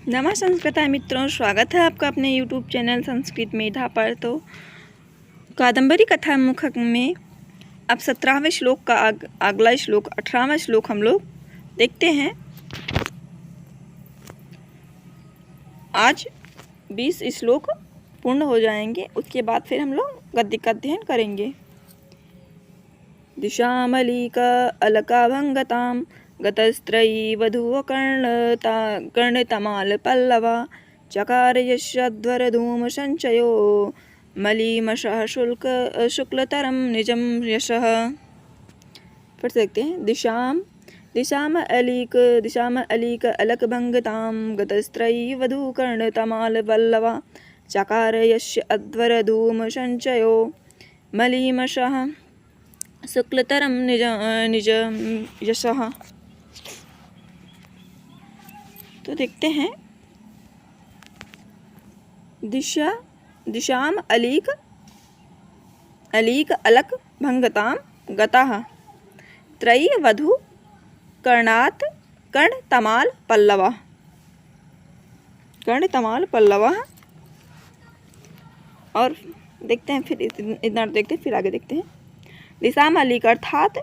नमः संस्कृत मित्रों, स्वागत है आपका अपने YouTube चैनल संस्कृत मेधा पर। तो कादंबरी कथा मुखक में अब 17वें श्लोक का अगला श्लोक 18वां श्लोक हम लोग देखते हैं। आज 20 श्लोक पूर्ण हो जाएंगे, उसके बाद फिर हम लोग गद्य का अध्ययन करेंगे। दिशामलिका अलकाभंगताम गतस्त्रयी वधूव कर्णतमाल पल्लवा चकार यश्वध्वर धूम संचयो मलीमशः शुक्लतरम निजम यशः। फिर से देखते हैं। दिशाम अलीक अलक भंगताम गतस्त्रयी वधू कर्णतमाल पल्लवा चकार यश्वध्वर धूम संचयो मलीमशः शुक्लतरम निज यशः। तो देखते हैं। दिशाम अलीक अलक भंगताम गतः त्रयी वधू कर्णात कर्णतमाल पल्लवा। और देखते हैं, फिर इतना देखते हैं, फिर आगे देखते हैं। दिशाम अलीक अर्थात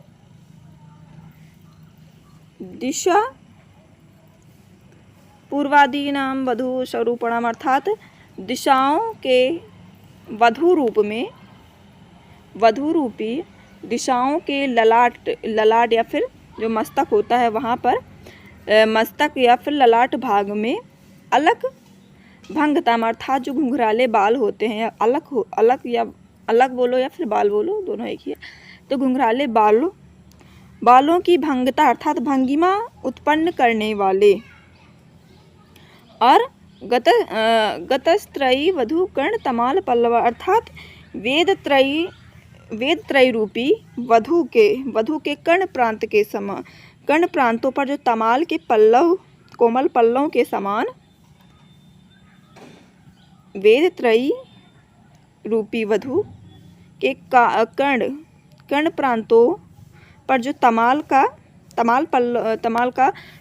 दिशा पूर्वादीनाम वधू स्वरूपणाम अर्थात दिशाओं के वधू रूप में, वधू रूपी दिशाओं के ललाट या फिर जो मस्तक होता है वहाँ पर मस्तक या फिर ललाट भाग में अलक भंगताम अर्थात जो घुंघराले बाल होते हैं, या अलग बोलो या फिर बाल बोलो, दोनों एक ही है। तो घुंघराले बालों की भंगता अर्थात भंगिमा उत्पन्न करने वाले, और गतस्त्रयी वधू कर्णतमाल पल्लवा अर्थात वेद त्रयी रूपी वधू के कर्ण प्रांतों पर जो तमाल के पल्लव, कोमल पल्लवों के समान वेद त्रयी रूपी वधू के कर्ण प्रांतों पर जो तमाल का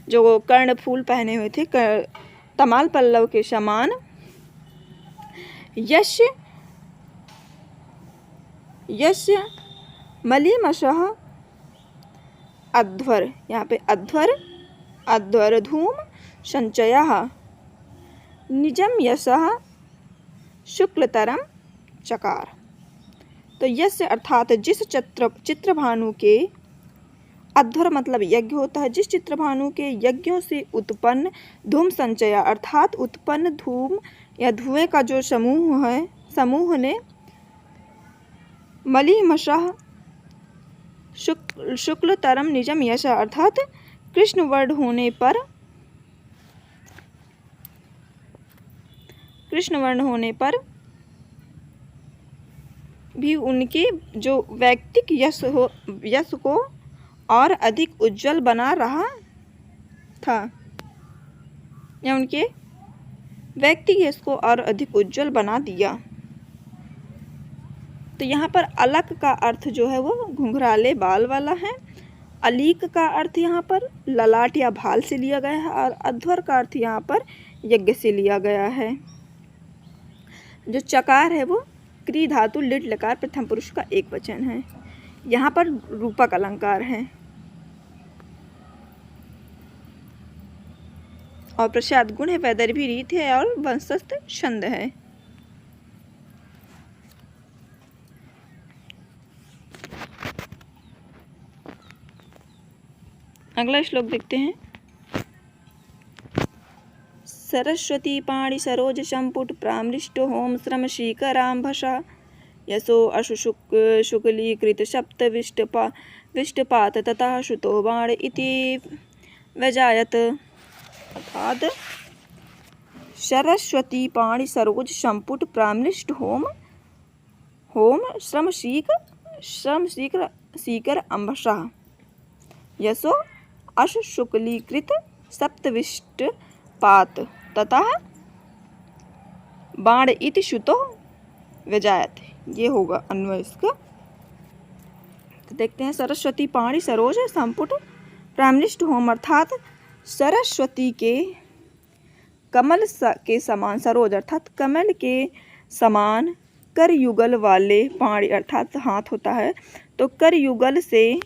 जो कर्ण फूल पहने हुए थे, तमाल पल्लव के समान यश मलीमशः अध्वर, यहाँ पे अध्वर धूम संचयः निजम यशः शुक्लतरम चकार। तो यश अर्थात जिस चित्रभानु के, अध्वर मतलब यज्ञ होता है, जिस चित्रभानु के यज्ञों से उत्पन्न धूम संचया अर्थात उत्पन्न धूम या धुएं का जो समूह ने मलीमशः शुक्लतरम निजम यश अर्थात कृष्ण वर्ण होने पर भी उनके जो वैयक्तिक यश को और अधिक उज्जवल बना रहा था, या उनके व्यक्ति यश को और अधिक उज्जवल बना दिया। तो यहाँ पर अलक का अर्थ जो है वो घुंघराले बाल वाला है, अलीक का अर्थ यहाँ पर ललाट या भाल से लिया गया है, और अध्वर का अर्थ यहाँ पर यज्ञ से लिया गया है। जो चकार है वो क्री धातु लिट लकार प्रथम पुरुष का एक वचन है। यहाँ पर रूपक अलंकार है और प्रसाद गुण है, वैदर्भी रीत है और वंशस्थ छंद है। अगला श्लोक देखते हैं। सरस्वती पाणि सरोज संपुट प्रामृष्ट होम श्रम शीकराम्भसा यशो अशु शुक्लीकृत सप्त विष्टपात तथा श्रुतो बाण इति व्यजायत। अर्थात सरस्वती पाणि सरोज संपुट प्रामृष्ट होम श्रम शीकर अम्भसा यशो अशु शुक्लीकृत सप्तविष्टपात तथा बाण इति श्रुतो व्यजायत। ये होगा अन्वय इसका। तो देखते हैं। सरस्वती पाणि सरोज संपुट प्रामनिष्ठ होम अर्थात सरस्वती के के समान सरोज अर्थात कमल के समान कर युगल वाले पाणी अर्थात हाथ होता है, तो कर युगल से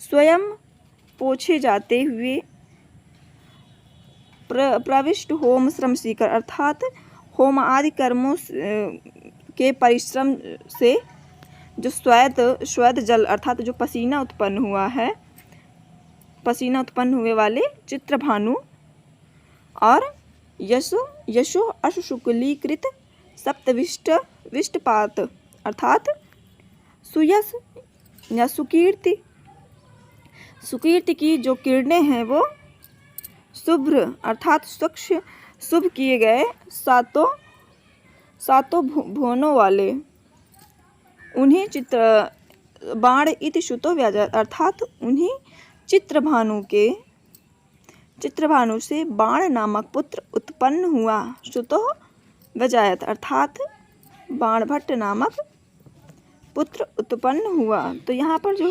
स्वयं पोछे जाते हुए प्रविष्ट होम श्रम सीकर अर्थात होम आदि कर्मों के परिश्रम से जो श्वेत जल अर्थात जो पसीना उत्पन्न हुआ है, पसीना उत्पन्न हुए वाले चित्रभानु और यशो अशुक्लीकृत सप्तविष्ट विष्टपात अर्थात सुयश या सुकीर्ति की जो किरणें हैं वो शुभ्र अर्थात स्वच्छ शुभ किए गए सातों भुवनों वाले उन्हें बाण इति श्रुतो व्याजात अर्थात उन्हीं चित्रभानु से बाण नामक पुत्र उत्पन्न हुआ। श्रुतो व्याजात अर्थात बाणभट्ट नामक पुत्र उत्पन्न हुआ। तो यहाँ पर जो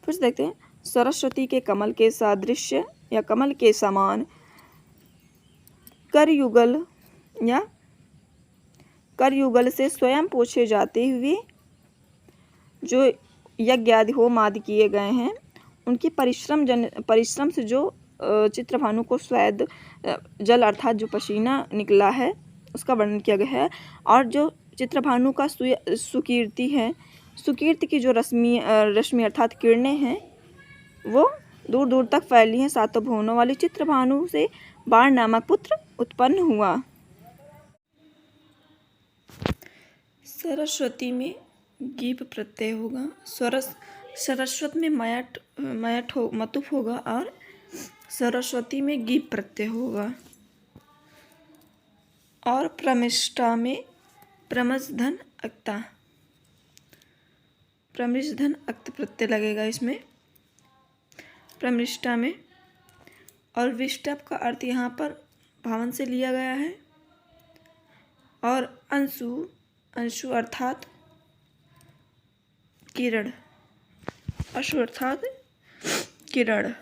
फिर से देखते हैं, सरस्वती के कमल के सादृश्य या कमल के समान करयुगल से स्वयं पोछे जाते हुए जो यज्ञ आदि होम आदि किए गए हैं, उनकी परिश्रम से जो चित्रभानु को श्वेत जल अर्थात जो पसीना निकला है उसका वर्णन किया गया है। और जो चित्रभानु का सुकीर्ति है, सुकीर्ति की जो रश्मि अर्थात किरणें हैं वो दूर दूर तक फैली हैं। सातों भुवनों वाली चित्रभानु से बाण नामक पुत्र उत्पन्न हुआ। सरस्वती में गीप प्रत्यय होगा, सरस्वत में मतुफ होगा और सरस्वती में गीप प्रत्यय होगा। और प्रमिष्ठा में प्रमस्धन अक्त प्रत्यय लगेगा इसमें प्रमिष्ठा में। और विष्टप का अर्थ यहाँ पर भावन से लिया गया है। और अंशु अर्थात किरण, अंशु अर्थात किरण।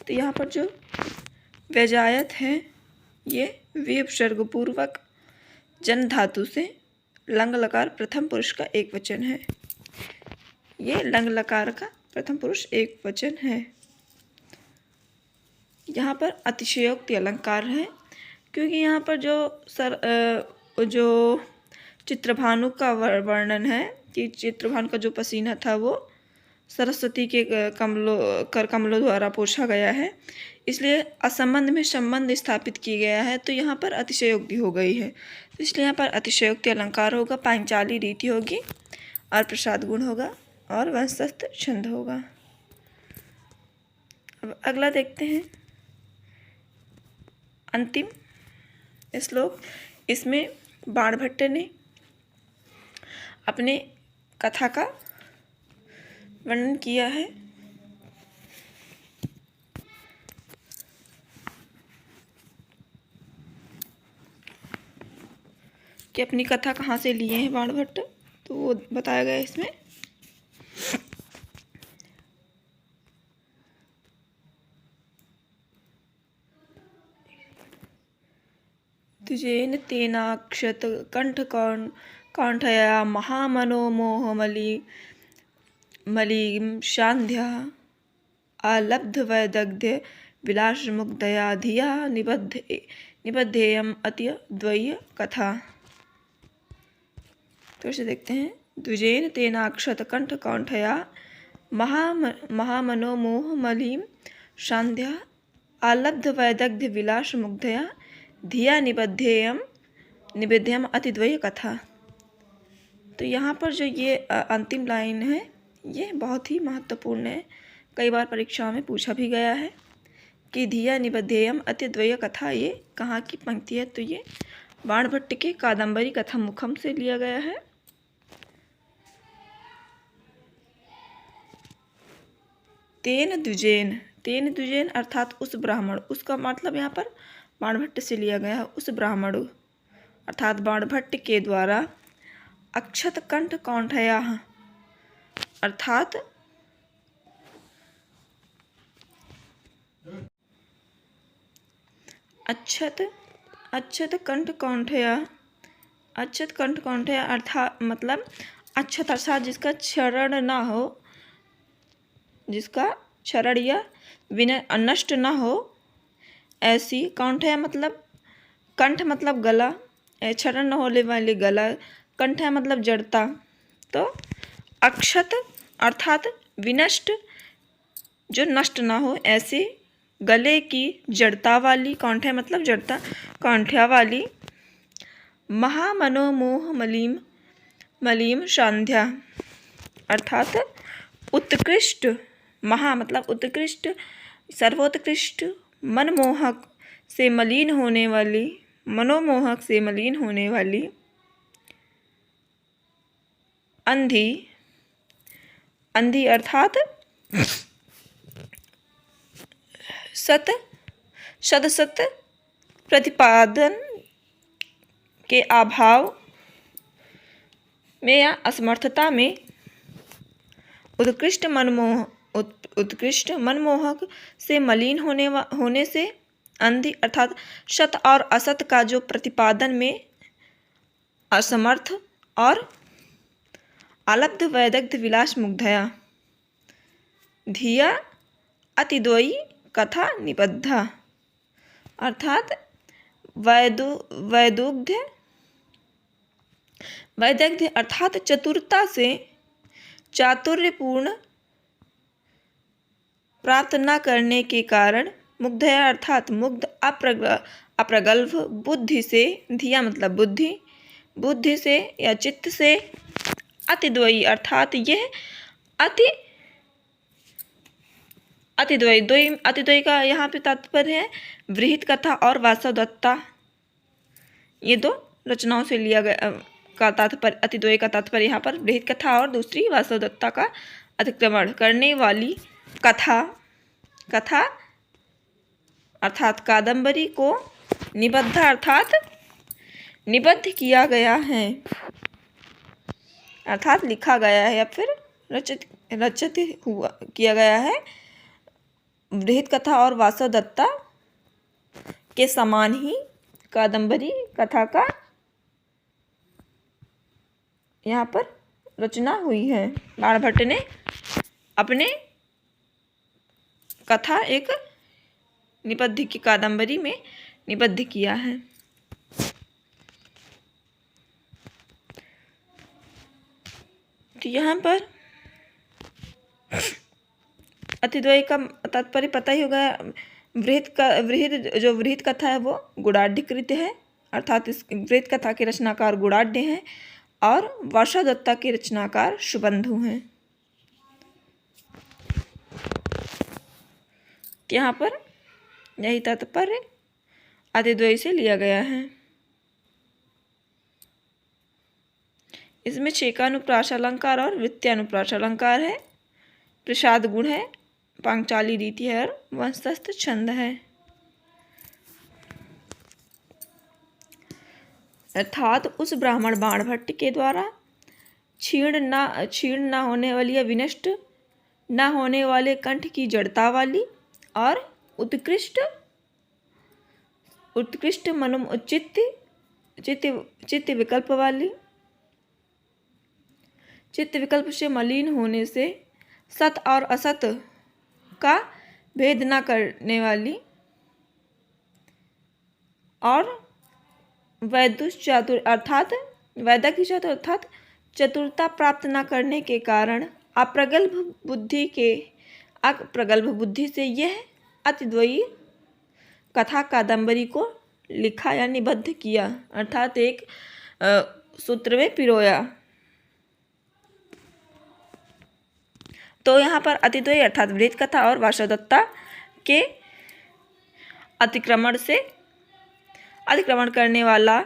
तो यहाँ पर जो व्यजायत है ये वे उपसर्ग पूर्वक जन धातु से लंग लकार प्रथम पुरुष का एक वचन है। ये लंग लकार का प्रथम पुरुष एक वचन है। यहाँ पर अतिशयोक्ति अलंकार है, क्योंकि यहाँ पर जो चित्रभानु का वर्णन है कि चित्रभानु का जो पसीना था वो सरस्वती के कमलों द्वारा पोछा गया है, इसलिए असंबंध में संबंध स्थापित किया गया है। तो यहाँ पर अतिशयोक्ति हो गई है, इसलिए यहाँ पर अतिशयोक्ति अलंकार होगा, पांचाली रीति होगी और प्रसाद गुण होगा और वंशस्थ छंद होगा। अब अगला देखते हैं अंतिम श्लोक। इसमें बाणभट्ट ने अपने कथा का वर्णन किया है। कि अपनी कथा कहाँ से लिए हैं बाणभट्ट, तो वो बताया गया है इसमें। तुजेन तेनाक्षत कंठ कांठया महामनोमोहमली मलीम शांध्या आलब्ध वैदग्ध्य विलासमुग्धया धिया निबद्धेयम अत्य द्वय्य कथा। फिर से देखते हैं, द्विजेन तेनाक्षत कंठ कांठया महामनोमोहमलीम शांध्या आलब्ध वैदग्ध्य विलासमुग्धया धिया निबद्धेयम अति द्वय्य कथा। तो यहाँ पर जो ये अंतिम लाइन है ये बहुत ही महत्वपूर्ण है, कई बार परीक्षाओं में पूछा भी गया है कि धिया निबद्धेयम अति द्वय्य कथा ये कहाँ की पंक्ति है। तो ये बाणभट्ट के कादम्बरी कथा मुखम से लिया गया है। तेन द्विजेन अर्थात उस ब्राह्मण, उसका मतलब यहाँ पर बाणभट्ट से लिया गया है। उस ब्राह्मण अर्थात बाणभट्ट के द्वारा अक्षत कंठ कांठया अर्थात अच्छत अच्छत कंठ कौंठया, अच्छत कंठ कौंठया अर्थात मतलब अच्छत अर्थात जिसका क्षरण ना हो, जिसका क्षरण या विनय नष्ट ना हो ऐसी। कौंठया मतलब कंठ मतलब गला, क्षरण न होने वाली गला, कंठ है मतलब जड़ता। तो अक्षत अर्थात विनष्ट, जो नष्ट ना हो ऐसे गले की जड़ता वाली, कौंठे मतलब जड़ता, कौंठ्या वाली महामनोमोह मलीम मलीम संध्या अर्थात उत्कृष्ट, महा मतलब उत्कृष्ट, सर्वोत्कृष्ट, मनमोहक से मलिन होने वाली, मनोमोहक से मलिन होने वाली अंधी, अंधी अर्थात सत सदसत प्रतिपादन के अभाव में या असमर्थता में उत्कृष्ट मनमोहक से मलिन होने से अंधी अर्थात सत और असत का जो प्रतिपादन में असमर्थ और आलब्ध वैदग्ध विलास मुग्धया धिया अतिद्वयी कथा निबद्धा अर्थात वैदुग्ध वैदग्ध्य अर्थात चतुरता से चातुर्यपूर्ण प्राप्त न करने के कारण मुग्धया अर्थात मुग्ध अप्रगल्भ बुद्धि से, धिया मतलब बुद्धि, बुद्धि से या चित्त से अतिद्वयी अर्थात यह अतिद्वयी का यहाँ पे तात्पर्य है बृहत कथा और वासवदत्ता, ये दो रचनाओं से लिया गया का तात्पर्य, अतिद्वयी का तात्पर्य यहाँ पर बृहत कथा और दूसरी वासवदत्ता का अतिक्रमण करने वाली कथा, कथा अर्थात कादम्बरी को निबद्ध अर्थात निबद्ध किया गया है, अर्थात लिखा गया है या फिर रचित हुआ किया गया है बृहत कथा और वासवदत्ता के समान ही कादम्बरी कथा का यहाँ पर रचना हुई है। बाणभट्ट ने अपने कथा एक निबद्ध की कादम्बरी में निबद्ध किया है। तो यहाँ पर अतिद्वयी का तात्पर्य पता ही होगा। वृहत कथा है वो गुणाढ़कृत है, अर्थात इस वृहत कथा के रचनाकार गुणाढ़ हैं और वासवदत्ता के रचनाकार शुभंधु हैं। यहाँ पर यही तात्पर्य अतिद्वयी से लिया गया है। इसमें छेकानुप्रास अलंकार और वृत्त्यानुप्रास अलंकार है, प्रसाद गुण है, पांचाली रीति है और वंशस्थ छंद है। अर्थात उस ब्राह्मण बाणभट्ट के द्वारा क्षीण न होने वाली या विनष्ट न होने वाले कंठ की जड़ता वाली और उत्कृष्ट मनो चित्त विकल्प वाली, चित्त विकल्प से मलिन होने से सत और असत का भेद न करने वाली और वैदुश्चातुर अर्थात वैदक चातुर अर्थात चतुरता प्राप्त न करने के कारण अप्रगल्भ बुद्धि से यह अतिद्वयी कथा कादम्बरी को लिखा या निबद्ध किया, अर्थात एक सूत्र में पिरोया। तो यहाँ पर अतिद्वयी अर्थात वृहत कथा और वासवदत्ता के अतिक्रमण करने वाला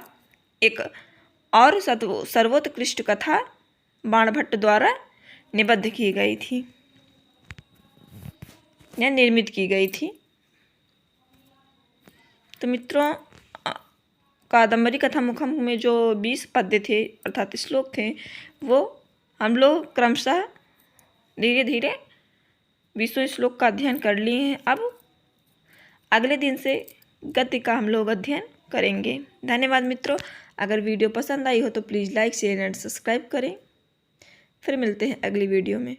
एक और सर्वोत्कृष्ट कथा बाणभट्ट द्वारा निबद्ध की गई थी या निर्मित की गई थी। तो मित्रों, कादम्बरी कथा मुखम में जो 20 पद्य थे अर्थात श्लोक थे वो हम लोग क्रमशः धीरे धीरे 20 श्लोक का अध्ययन कर लिए हैं। अब अगले दिन से गति का हम लोग अध्ययन करेंगे। धन्यवाद मित्रों। अगर वीडियो पसंद आई हो तो please like share and subscribe करें। फिर मिलते हैं अगली वीडियो में।